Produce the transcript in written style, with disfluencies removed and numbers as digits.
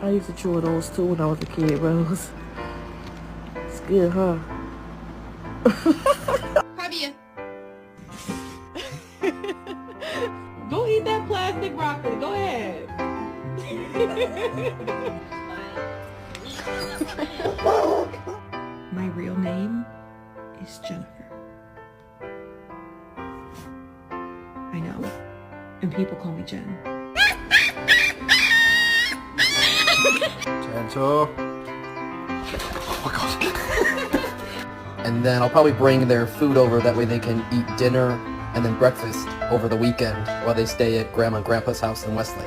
I used to chew those too when I was a kid, Rose. It's good, huh? Javier. Go eat that plastic broccoli. Go ahead. My real name is Jennifer. I know. And people call me Jen. Gentle. Oh my god. And then I'll probably bring their food over, that way they can eat dinner and then breakfast over the weekend while they stay at Grandma and Grandpa's house in Westlake.